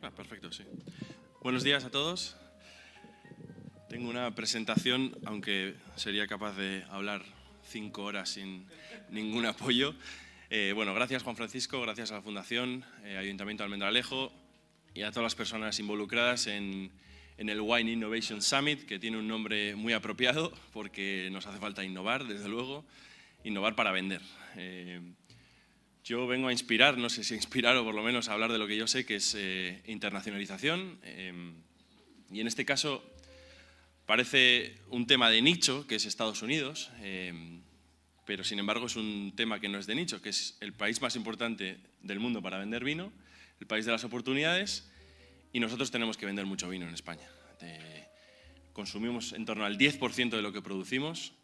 Perfecto, sí. Buenos días a todos. Tengo una presentación, aunque sería capaz de hablar 5 horas sin ningún apoyo. Bueno, gracias Juan Francisco, gracias a la Fundación, Ayuntamiento de Almendralejo y a todas las personas involucradas en el Wine Innovation Summit, que tiene un nombre muy apropiado porque nos hace falta innovar, desde luego, innovar para vender. Yo vengo a inspirar, no sé si a inspirar o por lo menos a hablar de lo que yo sé, que es internacionalización. Y en este caso parece un tema de nicho, que es Estados Unidos, pero sin embargo es un tema que no es de nicho, que es el país más importante del mundo para vender vino, el país de las oportunidades, y nosotros tenemos que vender mucho vino en España. Consumimos en torno al 10% de lo que producimos.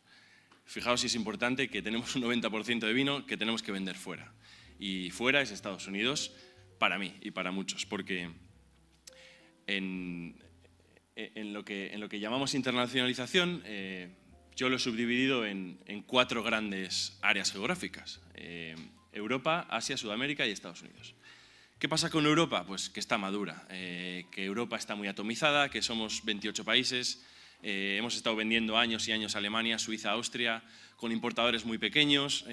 Fijaos si es importante que tenemos un 90% de vino que tenemos que vender fuera. Y fuera es Estados Unidos para mí y para muchos, porque en lo que llamamos internacionalización, yo lo he subdividido en 4 grandes áreas geográficas. Europa, Asia, Sudamérica y Estados Unidos. ¿Qué pasa con Europa? Pues que está madura, que Europa está muy atomizada, que somos 28 países. Hemos estado vendiendo años y años a Alemania, Suiza, Austria, con importadores muy pequeños,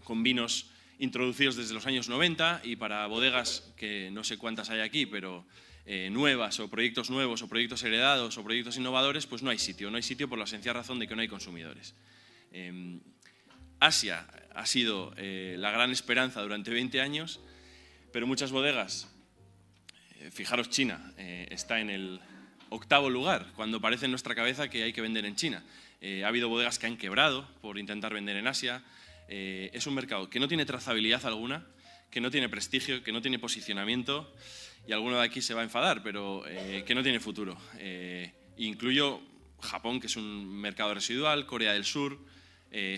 con vinos introducidos desde los años 90 y para bodegas que no sé cuántas hay aquí, pero nuevas o proyectos nuevos o proyectos heredados o proyectos innovadores, pues no hay sitio por la sencilla razón de que no hay consumidores. Asia ha sido la gran esperanza durante 20 años, pero muchas bodegas, fijaros China, está en el 8º lugar, cuando parece en nuestra cabeza que hay que vender en China. Ha habido bodegas que han quebrado por intentar vender en Asia. Es un mercado que no tiene trazabilidad alguna, que no tiene prestigio, que no tiene posicionamiento, y alguno de aquí se va a enfadar, pero que no tiene futuro. Incluyo Japón, que es un mercado residual, Corea del Sur,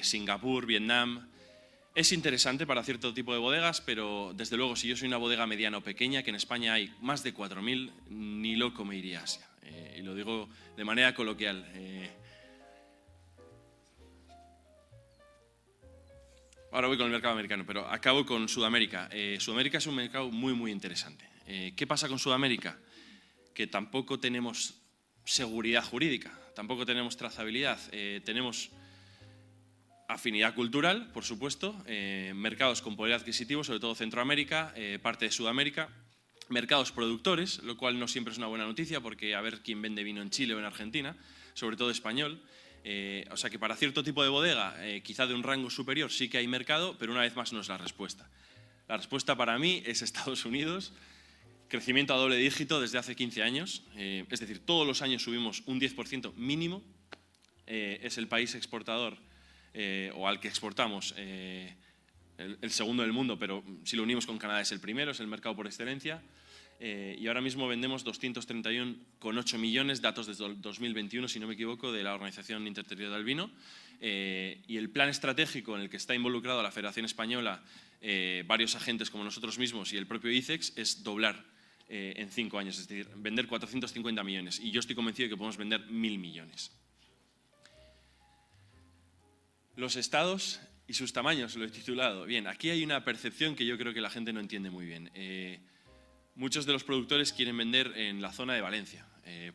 Singapur, Vietnam. Es interesante para cierto tipo de bodegas, pero desde luego si yo soy una bodega mediana o pequeña, que en España hay más de 4.000, ni loco me iría a Asia. Y lo digo de manera coloquial. Ahora voy con el mercado americano, pero acabo con Sudamérica. Sudamérica es un mercado muy, muy interesante. ¿Qué pasa con Sudamérica? Que tampoco tenemos seguridad jurídica, tampoco tenemos trazabilidad, tenemos afinidad cultural, por supuesto, mercados con poder adquisitivo, sobre todo Centroamérica, parte de Sudamérica, mercados productores, lo cual no siempre es una buena noticia porque a ver quién vende vino en Chile o en Argentina, sobre todo español. O sea que para cierto tipo de bodega, quizá de un rango superior sí que hay mercado, pero una vez más no es la respuesta. La respuesta para mí es Estados Unidos, crecimiento a doble dígito desde hace 15 años, es decir, todos los años subimos un 10% mínimo, es el país exportador o al que exportamos el segundo del mundo, pero si lo unimos con Canadá es el primero, es el mercado por excelencia. Y ahora mismo vendemos 231,8 millones, datos desde 2021, si no me equivoco, de la Organización Interterritorial del Vino. Y el plan estratégico en el que está involucrado la Federación Española, varios agentes como nosotros mismos y el propio ICEX, es doblar en 5 años, es decir, vender 450 millones. Y yo estoy convencido de que podemos vender 1.000 millones. Los estados y sus tamaños, lo he titulado. Bien, aquí hay una percepción que yo creo que la gente no entiende muy bien. Muchos de los productores quieren vender en la zona de Valencia,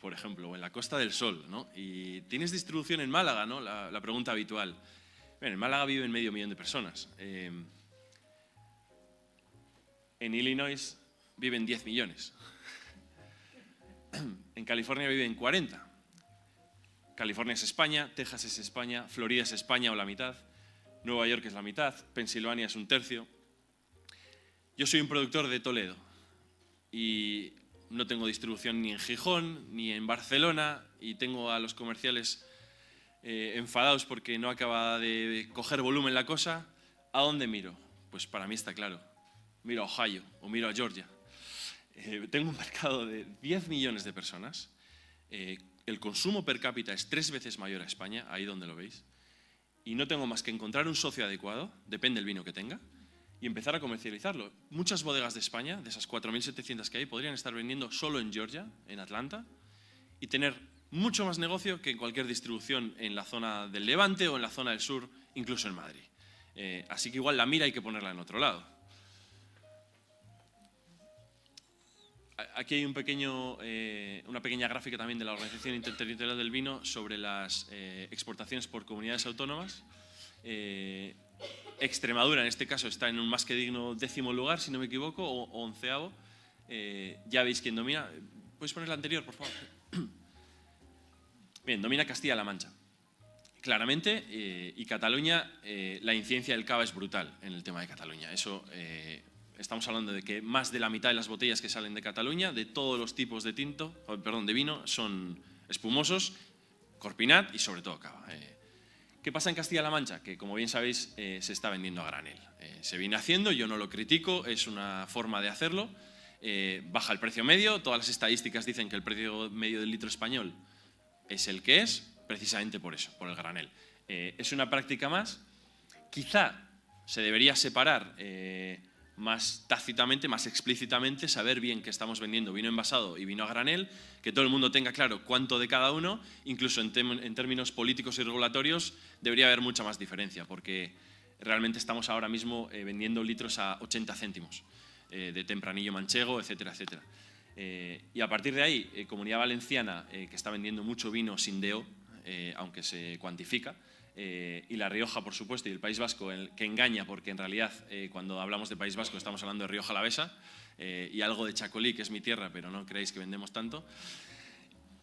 por ejemplo, o en la Costa del Sol, ¿no? Y ¿tienes distribución en Málaga, no? La pregunta habitual. Bien, en Málaga viven 500.000 de personas. En Illinois viven 10 millones. En California viven 40. California es España, Texas es España, Florida es España o la mitad, Nueva York es la mitad, Pensilvania es 1/3. Yo soy un productor de Toledo y no tengo distribución ni en Gijón ni en Barcelona y tengo a los comerciales enfadados porque no acaba de coger volumen la cosa. ¿A dónde miro? Pues para mí está claro. Miro a Ohio o miro a Georgia. Tengo un mercado de 10 millones de personas. El consumo per cápita es 3 veces mayor a España, ahí donde lo veis. Y no tengo más que encontrar un socio adecuado, depende del vino que tenga, y empezar a comercializarlo. Muchas bodegas de España, de esas 4.700 que hay, podrían estar vendiendo solo en Georgia, en Atlanta, y tener mucho más negocio que en cualquier distribución en la zona del Levante o en la zona del sur, incluso en Madrid. Así que igual la mira hay que ponerla en otro lado. Aquí hay una pequeña gráfica también de la Organización Interterritorial del Vino sobre las exportaciones por comunidades autónomas. Extremadura, en este caso, está en un más que digno 10º lugar, si no me equivoco, o 11º. Ya veis quién domina. ¿Puedes poner la anterior, por favor? Bien, domina Castilla-La Mancha. Claramente, y Cataluña, la incidencia del cava es brutal en el tema de Cataluña. Eso, estamos hablando de que más de la mitad de las botellas que salen de Cataluña, de todos los tipos de de vino, son espumosos, corpinat y sobre todo cava. ¿Qué pasa en Castilla-La Mancha? Que, como bien sabéis, se está vendiendo a granel. Se viene haciendo, yo no lo critico, es una forma de hacerlo. Baja el precio medio, todas las estadísticas dicen que el precio medio del litro español es el que es, precisamente por eso, por el granel. Es una práctica más. Quizá se debería separar más tácitamente, más explícitamente, saber bien que estamos vendiendo vino envasado y vino a granel, que todo el mundo tenga claro cuánto de cada uno, incluso en términos políticos y regulatorios debería haber mucha más diferencia, porque realmente estamos ahora mismo vendiendo litros a 80 céntimos de tempranillo manchego, etcétera, etcétera. Y a partir de ahí, Comunidad Valenciana, que está vendiendo mucho vino sin DO, aunque se cuantifica, y La Rioja, por supuesto, y el País Vasco, que engaña, porque en realidad cuando hablamos de País Vasco estamos hablando de Rioja Alavesa y algo de Chacolí, que es mi tierra, pero no creéis que vendemos tanto.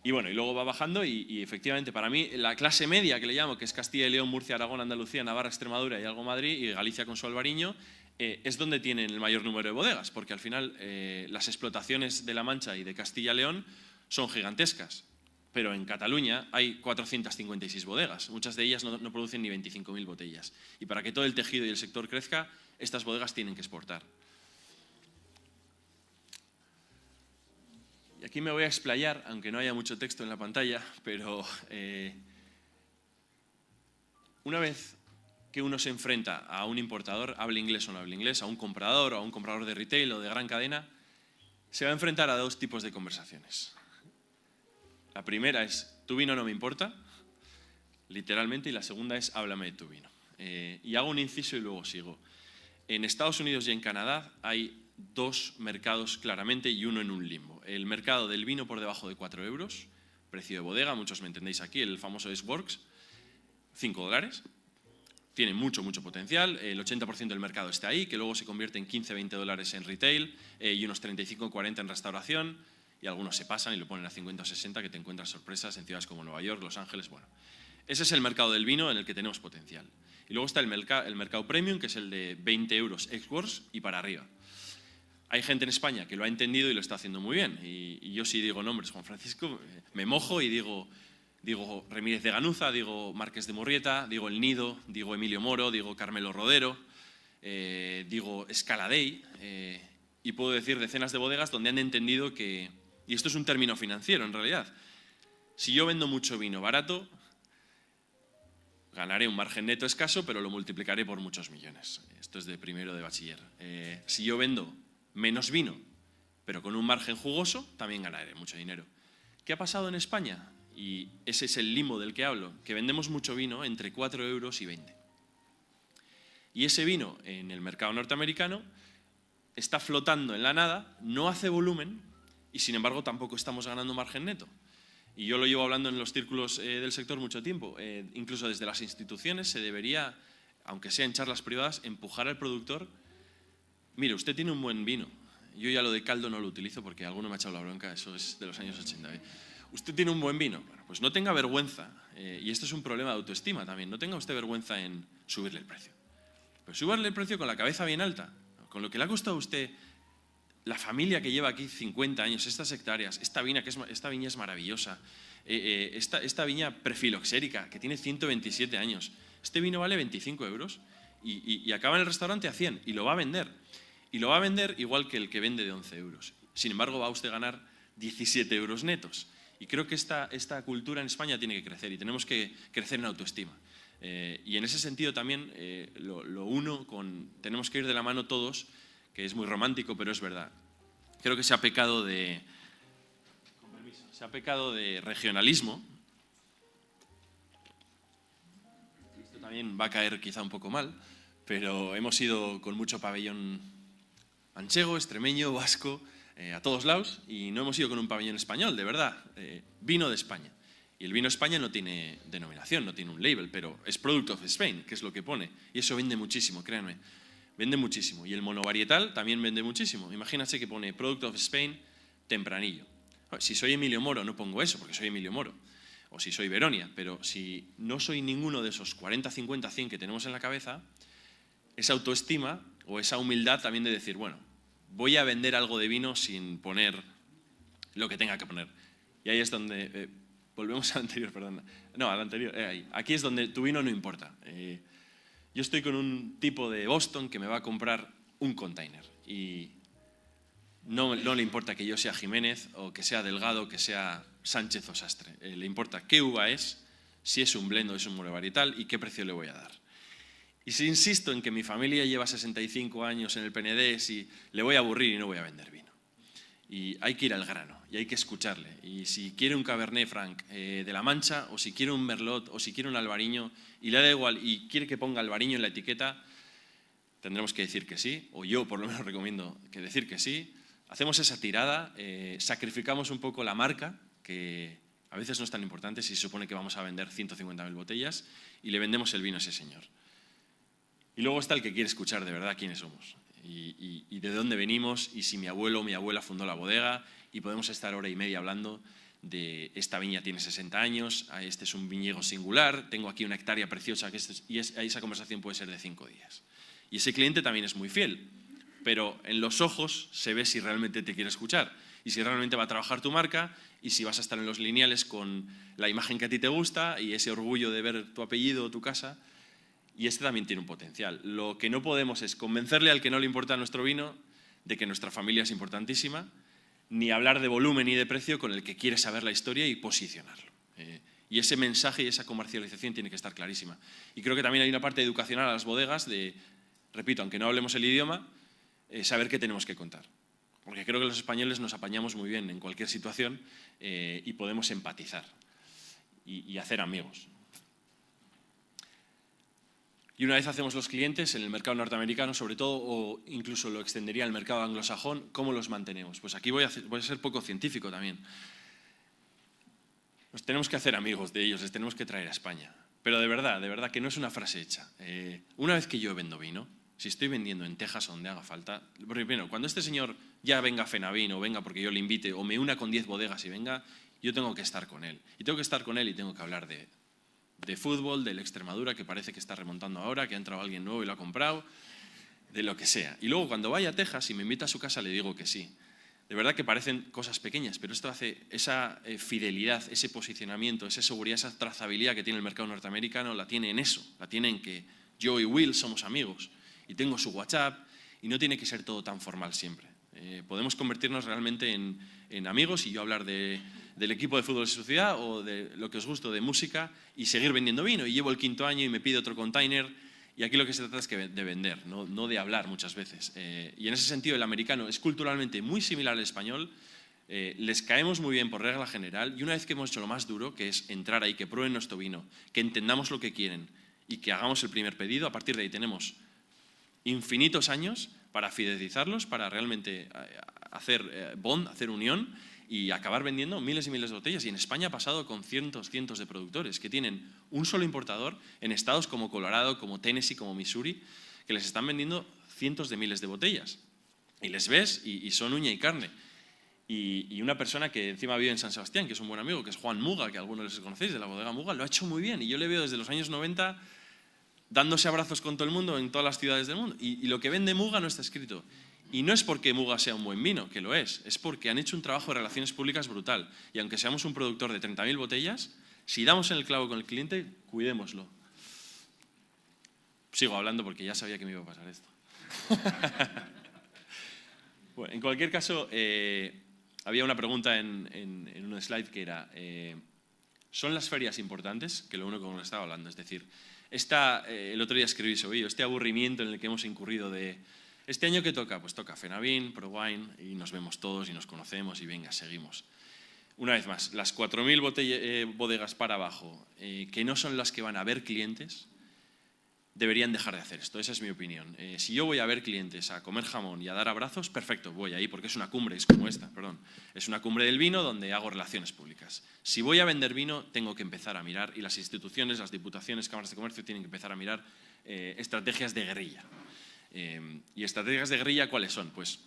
Y bueno, y luego va bajando y efectivamente para mí la clase media, que le llamo, que es Castilla y León, Murcia, Aragón, Andalucía, Navarra, Extremadura y algo Madrid, y Galicia con su Albariño, es donde tienen el mayor número de bodegas, porque al final las explotaciones de La Mancha y de Castilla y León son gigantescas. Pero en Cataluña hay 456 bodegas, muchas de ellas no producen ni 25.000 botellas. Y para que todo el tejido y el sector crezca, estas bodegas tienen que exportar. Y aquí me voy a explayar, aunque no haya mucho texto en la pantalla, pero una vez que uno se enfrenta a un importador, hable inglés o no hable inglés, a un comprador o a un comprador de retail o de gran cadena, se va a enfrentar a dos tipos de conversaciones. La primera es, tu vino no me importa, literalmente, y la segunda es, háblame de tu vino. Y hago un inciso y luego sigo. En Estados Unidos y en Canadá hay dos mercados claramente y uno en un limbo. El mercado del vino por debajo de 4 euros, precio de bodega, muchos me entendéis aquí, el famoso S-Works, $5. Tiene mucho potencial, el 80% del mercado está ahí, que luego se convierte en 15-20 dólares en retail y unos 35-40 en restauración. Y algunos se pasan y lo ponen a 50 o 60, que te encuentras sorpresas en ciudades como Nueva York, Los Ángeles, bueno. Ese es el mercado del vino en el que tenemos potencial. Y luego está el mercado premium, que es el de 20 euros ex-works y para arriba. Hay gente en España que lo ha entendido y lo está haciendo muy bien. Y yo sí digo nombres, Juan Francisco, me mojo y digo Remírez de Ganuza, digo Márquez de Morrieta, digo El Nido, digo Emilio Moro, digo Carmelo Rodero, digo Escaladei, y puedo decir decenas de bodegas donde han entendido que... Y esto es un término financiero, en realidad. Si yo vendo mucho vino barato, ganaré un margen neto escaso, pero lo multiplicaré por muchos millones. Esto es de primero de bachiller. Si yo vendo menos vino, pero con un margen jugoso, también ganaré mucho dinero. ¿Qué ha pasado en España? Y ese es el limbo del que hablo, que vendemos mucho vino entre 4 euros y 20. Y ese vino en el mercado norteamericano está flotando en la nada, no hace volumen, y sin embargo tampoco estamos ganando margen neto. Y yo lo llevo hablando en los círculos del sector mucho tiempo. Incluso desde las instituciones se debería, aunque sea en charlas privadas, empujar al productor. Mire, usted tiene un buen vino. Yo ya lo de caldo no lo utilizo porque alguno me ha echado la bronca, eso es de los años 80. Usted tiene un buen vino. Bueno, pues no tenga vergüenza, y esto es un problema de autoestima también, no tenga usted vergüenza en subirle el precio. Pues súbale el precio con la cabeza bien alta, con lo que le ha costado a usted la familia que lleva aquí 50 años, estas hectáreas, esta viña es maravillosa, esta viña prefiloxérica que tiene 127 años, este vino vale 25 euros y acaba en el restaurante a 100 y lo va a vender. Y lo va a vender igual que el que vende de 11 euros. Sin embargo, va a usted ganar 17 euros netos. Y creo que esta cultura en España tiene que crecer y tenemos que crecer en autoestima. Y en ese sentido también lo uno con... Tenemos que ir de la mano todos, que es muy romántico, pero es verdad. Creo que se ha pecado de regionalismo. Esto también va a caer quizá un poco mal, pero hemos ido con mucho pabellón manchego, extremeño, vasco, a todos lados y no hemos ido con un pabellón español, de verdad, vino de España. Y el vino España no tiene denominación, no tiene un label, pero es Product of Spain, que es lo que pone. Y eso vende muchísimo, créanme, vende muchísimo. Y el monovarietal también vende muchísimo. Imagínate que pone Product of Spain Tempranillo. Si soy Emilio Moro no pongo eso, porque soy Emilio Moro. O si soy Veronia, pero si no soy ninguno de esos 40, 50, 100 que tenemos en la cabeza, esa autoestima o esa humildad también de decir, bueno, voy a vender algo de vino sin poner lo que tenga que poner. Y ahí es donde, volvemos al anterior, perdón. No, al anterior, ahí. Aquí es donde tu vino no importa. Yo estoy con un tipo de Boston que me va a comprar un container y no le importa que yo sea Jiménez o que sea Delgado, que sea Sánchez o Sastre. Le importa qué uva es, si es un blend o es un monovarietal y qué precio le voy a dar. Y si insisto en que mi familia lleva 65 años en el Penedés y le voy a aburrir y no voy a vender vino. Y hay que ir al grano y hay que escucharle. Y si quiere un Cabernet Franc de La Mancha, o si quiere un Merlot, o si quiere un Albariño, y le da igual y quiere que ponga Albariño en la etiqueta, tendremos que decir que sí, o yo por lo menos recomiendo que decir que sí. Hacemos esa tirada, sacrificamos un poco la marca, que a veces no es tan importante si se supone que vamos a vender 150.000 botellas, y le vendemos el vino a ese señor. Y luego está el que quiere escuchar de verdad quiénes somos y de dónde venimos y si mi abuelo o mi abuela fundó la bodega, y podemos estar hora y media hablando de esta viña tiene 60 años, este es un viñedo singular, tengo aquí una hectárea preciosa y esa conversación puede ser de 5 días. Y ese cliente también es muy fiel, pero en los ojos se ve si realmente te quiere escuchar y si realmente va a trabajar tu marca y si vas a estar en los lineales con la imagen que a ti te gusta y ese orgullo de ver tu apellido o tu casa. Y este también tiene un potencial. Lo que no podemos es convencerle al que no le importa nuestro vino de que nuestra familia es importantísima, ni hablar de volumen ni de precio con el que quiere saber la historia y posicionarlo. Y ese mensaje y esa comercialización tiene que estar clarísima. Y creo que también hay una parte educacional a las bodegas de, repito, aunque no hablemos el idioma, saber qué tenemos que contar. Porque creo que los españoles nos apañamos muy bien en cualquier situación y podemos empatizar y hacer amigos. Y una vez hacemos los clientes en el mercado norteamericano, sobre todo, o incluso lo extendería al mercado anglosajón, ¿cómo los mantenemos? Pues aquí voy a ser poco científico también. Nos tenemos que hacer amigos de ellos, les tenemos que traer a España. Pero de verdad, que no es una frase hecha. Una vez que yo vendo vino, si estoy vendiendo en Texas o donde haga falta, primero, cuando este señor ya venga a Fenavín o venga porque yo le invite o me una con 10 bodegas y venga, yo tengo que estar con él. Y tengo que estar con él y tengo que hablar de fútbol, del Extremadura, que parece que está remontando ahora, que ha entrado alguien nuevo y lo ha comprado, de lo que sea. Y luego cuando vaya a Texas y me invita a su casa le digo que sí. De verdad que parecen cosas pequeñas, pero esto hace esa fidelidad, ese posicionamiento, esa seguridad, esa trazabilidad que tiene el mercado norteamericano, la tiene en eso, la tiene en que yo y Will somos amigos y tengo su WhatsApp y no tiene que ser todo tan formal siempre. Podemos convertirnos realmente en amigos y yo hablar del equipo de fútbol de su ciudad o de lo que os guste de música y seguir vendiendo vino. Y llevo el 5.º año y me pide otro container y aquí lo que se trata es de vender, no de hablar muchas veces. Y en ese sentido el americano es culturalmente muy similar al español, les caemos muy bien por regla general y una vez que hemos hecho lo más duro, que es entrar ahí, que prueben nuestro vino, que entendamos lo que quieren y que hagamos el primer pedido, a partir de ahí tenemos infinitos años para fidelizarlos, para realmente hacer bond, hacer unión y acabar vendiendo miles y miles de botellas. Y en España ha pasado con cientos de productores que tienen un solo importador en estados como Colorado, como Tennessee, como Missouri, que les están vendiendo cientos de miles de botellas. Y les ves y son uña y carne. Y una persona que encima vive en San Sebastián, que es un buen amigo, que es Juan Muga, que algunos les conocéis, de la bodega Muga, lo ha hecho muy bien. Y yo le veo desde los años 90 dándose abrazos con todo el mundo en todas las ciudades del mundo. Y lo que vende Muga no está escrito. Y no es porque Muga sea un buen vino, que lo es porque han hecho un trabajo de relaciones públicas brutal. Y aunque seamos un productor de 30.000 botellas, si damos en el clavo con el cliente, cuidémoslo. Sigo hablando porque ya sabía que me iba a pasar esto. Bueno, en cualquier caso, había una pregunta en un slide que era, ¿son las ferias importantes? Que lo uno con lo que estaba hablando, es decir, el otro día escribí sobre ello, este aburrimiento en el que hemos incurrido de ¿este año qué toca? Pues toca Fenavín, ProWine y nos vemos todos y nos conocemos y venga, seguimos. Una vez más, las 4.000 bodegas para abajo, que no son las que van a ver clientes, deberían dejar de hacer esto. Esa es mi opinión. Si yo voy a ver clientes a comer jamón y a dar abrazos, perfecto, voy ahí porque es una cumbre, es como esta, perdón. Es una cumbre del vino donde hago relaciones públicas. Si voy a vender vino, tengo que empezar a mirar, y las instituciones, las diputaciones, cámaras de comercio tienen que empezar a mirar estrategias de guerrilla. ¿Y estrategias de guerrilla cuáles son? Pues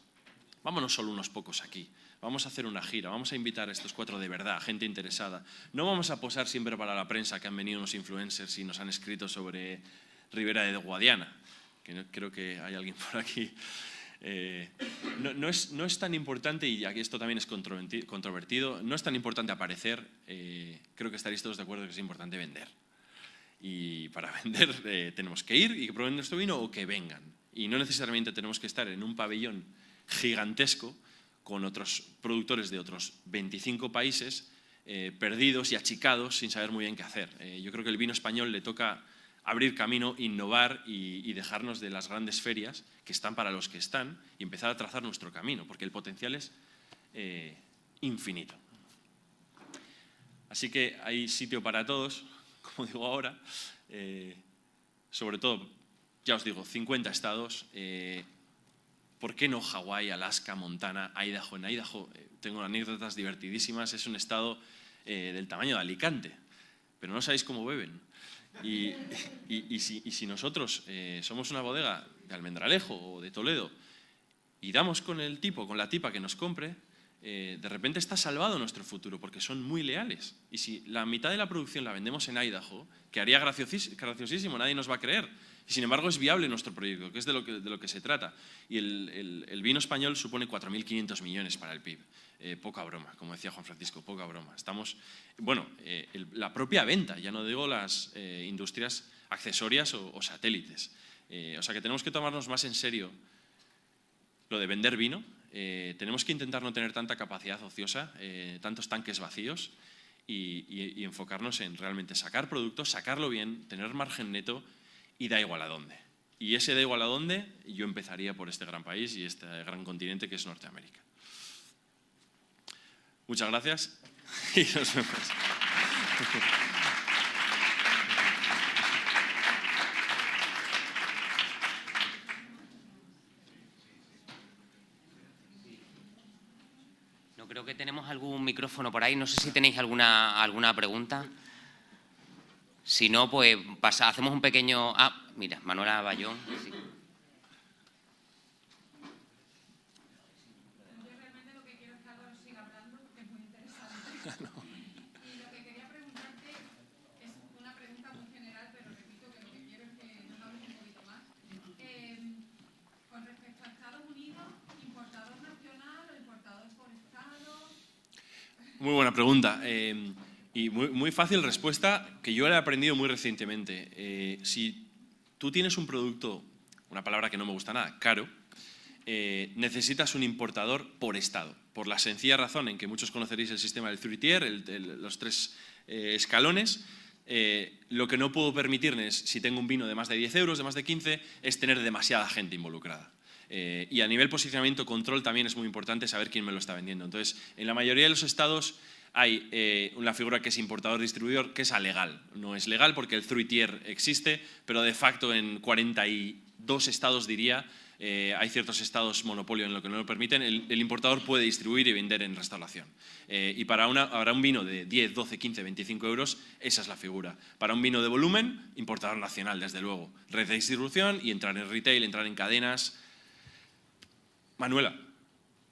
vámonos solo unos pocos aquí. Vamos a hacer una gira, vamos a invitar a estos 4 de verdad, gente interesada. No vamos a posar siempre para la prensa que han venido unos influencers y nos han escrito sobre Ribera de Guadiana, que no, creo que hay alguien por aquí. No es tan importante, y aquí esto también es controvertido, no es tan importante aparecer, creo que estaréis todos de acuerdo que es importante vender. Y para vender tenemos que ir y que prueben nuestro vino o que vengan. Y no necesariamente tenemos que estar en un pabellón gigantesco con otros productores de otros 25 países perdidos y achicados sin saber muy bien qué hacer. Yo creo que el vino español le toca abrir camino, innovar y dejarnos de las grandes ferias que están para los que están y empezar a trazar nuestro camino, porque el potencial es infinito. Así que hay sitio para todos, como digo ahora, sobre todo, ya os digo, 50 estados. ¿Por qué no Hawái, Alaska, Montana, Idaho? En Idaho tengo anécdotas divertidísimas, es un estado del tamaño de Alicante, pero no sabéis cómo beben. Y si nosotros somos una bodega de Almendralejo o de Toledo y damos con el tipo, con la tipa que nos compre, de repente está salvado nuestro futuro porque son muy leales. Y si la mitad de la producción la vendemos en Idaho, que haría graciosísimo, nadie nos va a creer. Y sin embargo es viable nuestro proyecto, que es de lo que se trata. Y el vino español supone 4.500 millones para el PIB. Poca broma, como decía Juan Francisco, poca broma. Estamos, bueno, la propia venta, ya no digo las industrias accesorias o satélites. O sea que tenemos que tomarnos más en serio lo de vender vino. Tenemos que intentar no tener tanta capacidad ociosa, tantos tanques vacíos y enfocarnos en realmente sacar productos, sacarlo bien, tener margen neto y da igual a dónde. Y ese da igual a dónde, yo empezaría por este gran país y este gran continente que es Norteamérica. Muchas gracias y nos vemos. No, creo que tenemos algún micrófono por ahí. No sé si tenéis alguna pregunta. Si no, pues hacemos un pequeño... Ah, mira, Manuela Bayón. Sí. Yo realmente lo que quiero es que Álvaro siga hablando porque es muy interesante. No. Y lo que quería preguntarte es una pregunta muy general, pero repito que lo que quiero es que nos hables un poquito más. Con respecto a Estados Unidos, ¿importador nacional o importador por estado? Muy buena pregunta. Y muy fácil respuesta que yo he aprendido muy recientemente. Si tú tienes un producto, una palabra que no me gusta nada, caro, necesitas un importador por estado, por la sencilla razón en que muchos conoceréis el sistema del three tier, los 3 escalones. Lo que no puedo permitirme es, si tengo un vino de más de 10 euros, de más de 15, es tener demasiada gente involucrada. Y a nivel posicionamiento, control también es muy importante saber quién me lo está vendiendo. Entonces, en la mayoría de los estados hay una figura que es importador-distribuidor, que es alegal. No es legal porque el three tier existe, pero de facto en 42 estados, diría, hay ciertos estados monopolio en lo que no lo permiten, el importador puede distribuir y vender en restauración. Y para un vino de 10, 12, 15, 25 euros, esa es la figura. Para un vino de volumen, importador nacional, desde luego. Red de distribución y entrar en retail, entrar en cadenas. Manuela,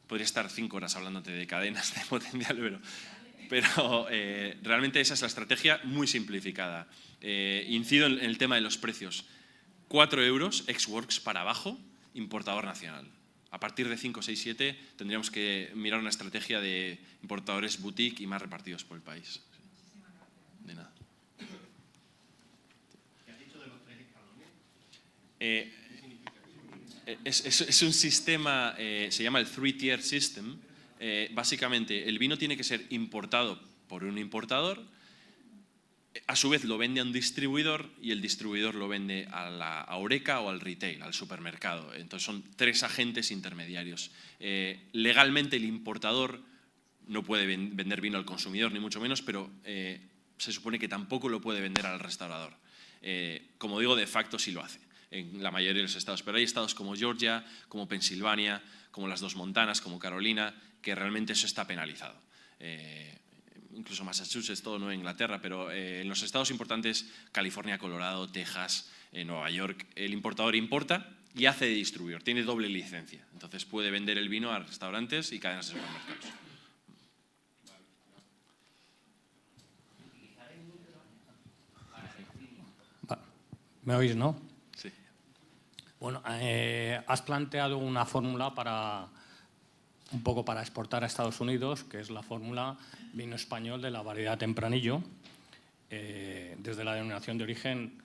podría estar 5 horas hablándote de cadenas de potencial, pero realmente esa es la estrategia muy simplificada. Incido en el tema de los precios. 4 euros, ex-works para abajo, importador nacional. A partir de 5, 6, 7 tendríamos que mirar una estrategia de importadores boutique y más repartidos por el país. De nada. ¿Qué has dicho de los 3 escalones? Es un sistema, se llama el three tier system. Básicamente, el vino tiene que ser importado por un importador, a su vez lo vende a un distribuidor y el distribuidor lo vende a la Horeca o al retail, al supermercado. Entonces son 3 agentes intermediarios. Legalmente el importador no puede vender vino al consumidor, ni mucho menos, pero se supone que tampoco lo puede vender al restaurador. como digo, de facto sí lo hace en la mayoría de los estados, pero hay estados como Georgia, como Pensilvania, como las dos Montanas, como Carolina, que realmente eso está penalizado. Incluso Massachusetts, todo Nueva Inglaterra, pero en los estados importantes, California, Colorado, Texas, Nueva York, el importador importa y hace de distribuidor, tiene doble licencia, entonces puede vender el vino a restaurantes y cadenas de supermercados. ¿Me oís, no? Sí. Bueno, has planteado una fórmula un poco para exportar a Estados Unidos, que es la fórmula vino español de la variedad Tempranillo. Desde la denominación de origen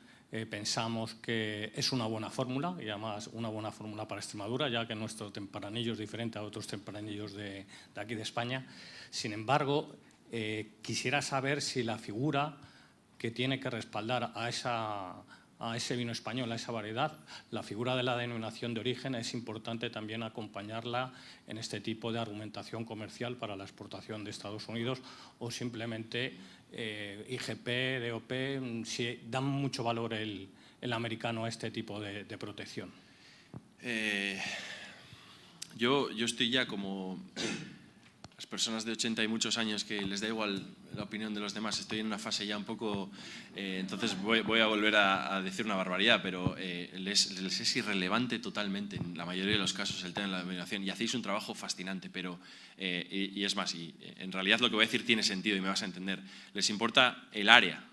pensamos que es una buena fórmula, y además una buena fórmula para Extremadura, ya que nuestro tempranillo es diferente a otros tempranillos de aquí de España. Sin embargo, quisiera saber si la figura que tiene que respaldar a ese vino español, a esa variedad, la figura de la denominación de origen, es importante también acompañarla en este tipo de argumentación comercial para la exportación de Estados Unidos, o simplemente IGP, DOP, si dan mucho valor el americano a este tipo de protección. Yo estoy ya como las personas de 80 y muchos años que les da igual la opinión de los demás. Estoy en una fase ya un poco... entonces voy a volver a decir una barbaridad, pero les es irrelevante totalmente en la mayoría de los casos el tema de la denominación, y hacéis un trabajo fascinante, pero... y es más, en realidad lo que voy a decir tiene sentido y me vas a entender. Les importa el área.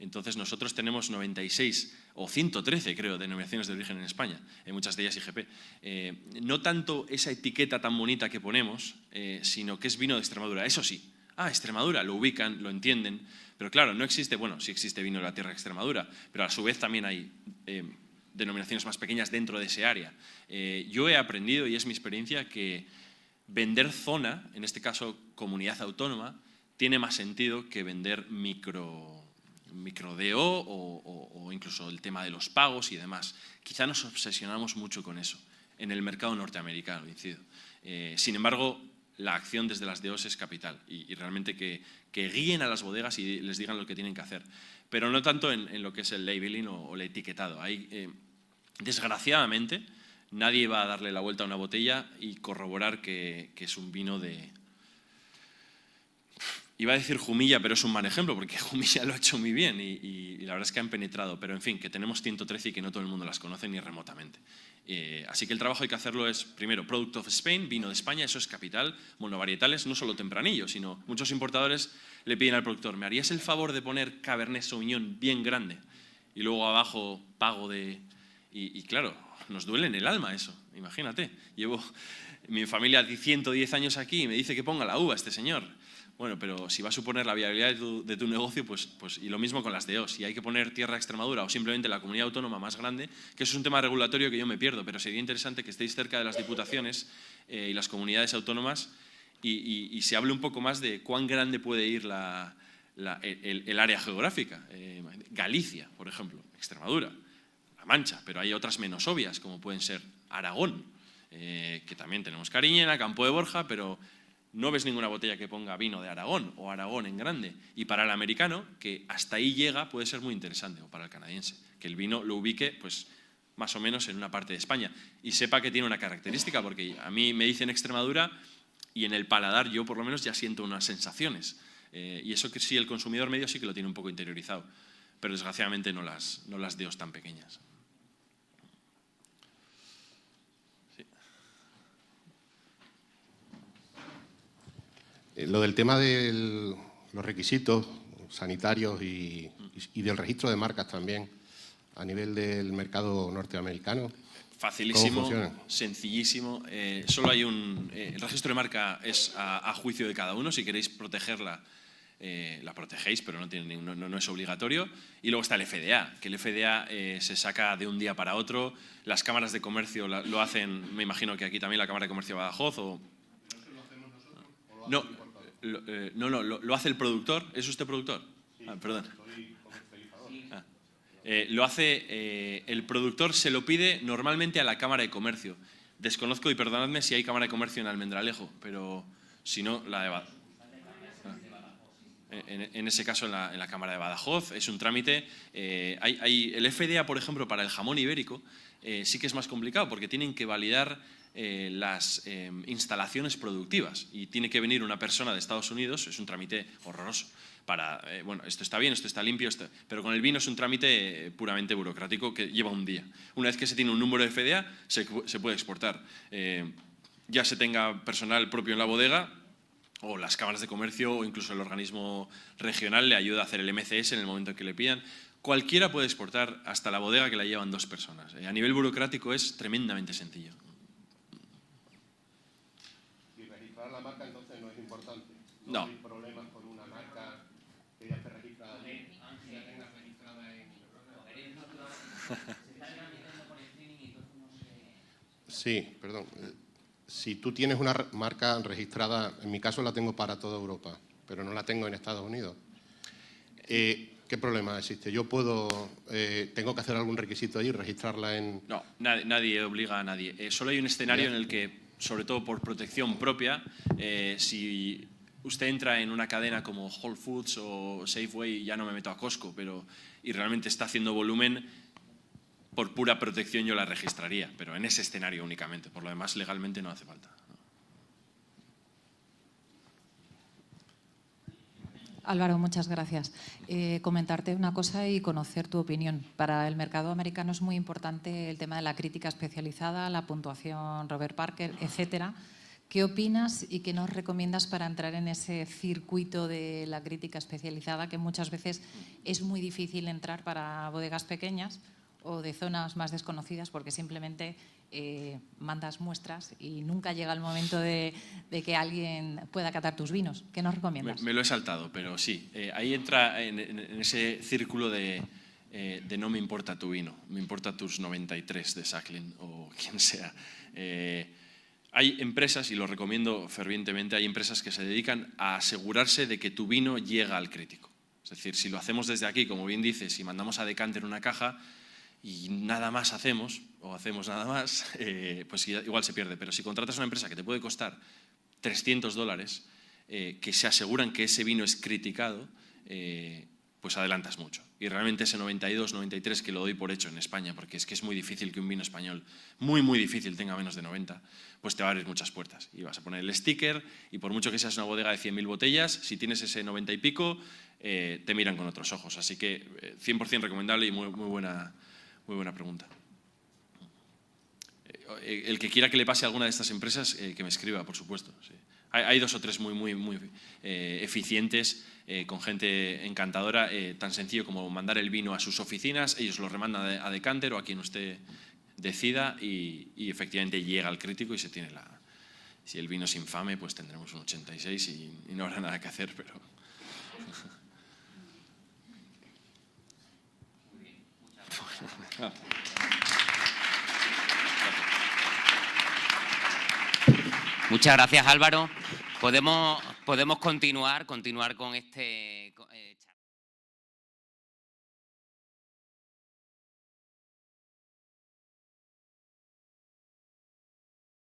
Entonces nosotros tenemos 96 o 113, creo, denominaciones de origen en España, muchas de ellas IGP. No tanto esa etiqueta tan bonita que ponemos, sino que es vino de Extremadura. Eso sí, Extremadura, lo ubican, lo entienden, pero claro, no existe, bueno, sí existe vino de la tierra de Extremadura, pero a su vez también hay denominaciones más pequeñas dentro de ese área. Yo he aprendido, y es mi experiencia, que vender zona, en este caso comunidad autónoma, tiene más sentido que vender micro DO o incluso el tema de los pagos y demás. Quizá nos obsesionamos mucho con eso en el mercado norteamericano, incido. Sin embargo, la acción desde las DOs es capital, y realmente que guíen a las bodegas y les digan lo que tienen que hacer, pero no tanto en lo que es el labeling o el etiquetado. Desgraciadamente, nadie va a darle la vuelta a una botella y corroborar que es un vino de... Iba a decir Jumilla, pero es un mal ejemplo, porque Jumilla lo ha hecho muy bien y la verdad es que han penetrado. Pero, en fin, que tenemos 113 y que no todo el mundo las conoce ni remotamente. Así que el trabajo hay que hacerlo es, primero, Product of Spain, vino de España, eso es capital, monovarietales, no solo tempranillo, sino muchos importadores le piden al productor, ¿me harías el favor de poner Cabernet Sauvignon bien grande? Y luego abajo pago de... Y claro, nos duele en el alma eso, imagínate. Llevo mi familia 110 años aquí y me dice que ponga la uva este señor. Bueno, pero si va a suponer la viabilidad de tu negocio, pues, y lo mismo con las DOs. Si hay que poner tierra Extremadura o simplemente la comunidad autónoma más grande, que eso es un tema regulatorio que yo me pierdo, pero sería interesante que estéis cerca de las diputaciones y las comunidades autónomas y se hable un poco más de cuán grande puede ir el área geográfica. Galicia, por ejemplo, Extremadura, La Mancha, pero hay otras menos obvias, como pueden ser Aragón, que también tenemos Cariñena, Campo de Borja, pero... no ves ninguna botella que ponga vino de Aragón o Aragón en grande. Y para el americano, que hasta ahí llega, puede ser muy interesante, o para el canadiense, que el vino lo ubique pues, más o menos en una parte de España y sepa que tiene una característica, porque a mí me dicen Extremadura y en el paladar yo por lo menos ya siento unas sensaciones. Y eso que sí, el consumidor medio sí que lo tiene un poco interiorizado, pero desgraciadamente no las DOs tan pequeñas. Lo del tema de los requisitos sanitarios y del registro de marcas también a nivel del mercado norteamericano. Facilísimo, sencillísimo. Solo hay el registro de marca es a juicio de cada uno. Si queréis protegerla, la protegéis, pero no es obligatorio. Y luego está el FDA, que el FDA se saca de un día para otro. Las cámaras de comercio lo hacen, me imagino que aquí también la Cámara de Comercio de Badajoz o... No, lo hace el productor. ¿Es usted productor? Sí, perdón. Lo hace el productor, se lo pide normalmente a la Cámara de Comercio. Desconozco, y perdonadme si hay Cámara de Comercio en Almendralejo, pero si no, la de Badajoz. en ese caso en la Cámara de Badajoz. Es un trámite. El FDA, por ejemplo, para el jamón ibérico, sí que es más complicado porque tienen que validar las instalaciones productivas y tiene que venir una persona de Estados Unidos. Es un trámite horroroso. Bueno, esto está bien, esto está limpio, pero con el vino es un trámite puramente burocrático que lleva un día. Una vez que se tiene un número de FDA, se puede exportar. Ya se tenga personal propio en la bodega, o las cámaras de comercio, o incluso el organismo regional le ayuda a hacer el MCS en el momento en que le pidan. Cualquiera puede exportar hasta la bodega que la llevan 2 personas. A nivel burocrático es tremendamente sencillo. ¿Y registrar la marca entonces no es importante? No. Hay problemas con una marca que ya esté registrada allí, que ya tengas registrada en... Sí, perdón. Si tú tienes una marca registrada, en mi caso la tengo para toda Europa, pero no la tengo en Estados Unidos, ¿qué problema existe? ¿Yo tengo que hacer algún requisito allí, registrarla en...? No, nadie obliga a nadie. Solo hay un escenario en el que, sobre todo por protección propia, si usted entra en una cadena como Whole Foods o Safeway, ya no me meto a Costco, y realmente está haciendo volumen, por pura protección yo la registraría, pero en ese escenario únicamente. Por lo demás, legalmente no hace falta. Álvaro, muchas gracias. Comentarte una cosa y conocer tu opinión. Para el mercado americano es muy importante el tema de la crítica especializada, la puntuación Robert Parker, etcétera. ¿Qué opinas y qué nos recomiendas para entrar en ese circuito de la crítica especializada, que muchas veces es muy difícil entrar para bodegas pequeñas o de zonas más desconocidas porque simplemente mandas muestras y nunca llega el momento de que alguien pueda catar tus vinos? ¿Qué nos recomiendas? Me lo he saltado, pero sí. Ahí entra en ese círculo de no me importa tu vino, me importa tus 93 de Sacklin o quien sea. Hay empresas, y lo recomiendo fervientemente, hay empresas que se dedican a asegurarse de que tu vino llega al crítico. Es decir, si lo hacemos desde aquí, como bien dices, si mandamos a decanter una caja y nada más hacemos, o hacemos nada más, pues igual se pierde. Pero si contratas una empresa que te puede costar $300, que se aseguran que ese vino es criticado, pues adelantas mucho. Y realmente ese 92, 93 que lo doy por hecho en España, porque es que es muy difícil que un vino español, muy, muy difícil, tenga menos de 90, pues te va a abrir muchas puertas. Y vas a poner el sticker, y por mucho que seas una bodega de 100.000 botellas, si tienes ese 90 y pico, te miran con otros ojos. Así que 100% recomendable y muy buena pregunta. El que quiera que le pase a alguna de estas empresas, que me escriba, por supuesto. Sí. Hay 2 o 3 muy eficientes, con gente encantadora, tan sencillo como mandar el vino a sus oficinas, ellos lo remandan a decanter o a quien usted decida y efectivamente llega al crítico y se tiene Si el vino es infame, pues tendremos un 86 y no habrá nada que hacer, pero... Muchas gracias, Álvaro. Podemos continuar con este...